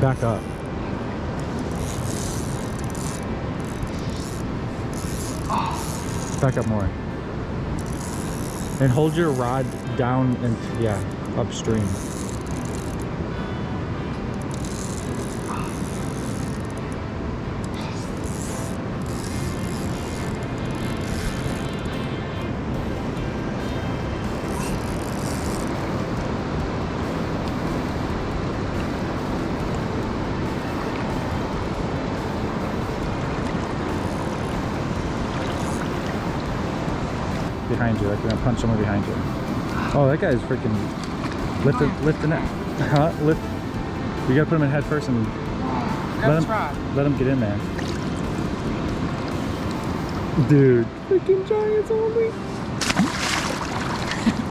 Back up. Back up more. And hold your rod down and, yeah, upstream. Behind you, like you're gonna punch someone behind you. Oh, that guy's freaking lifting it. Huh? Lift. You gotta put him in head first and let him get in there. Dude, freaking giants only.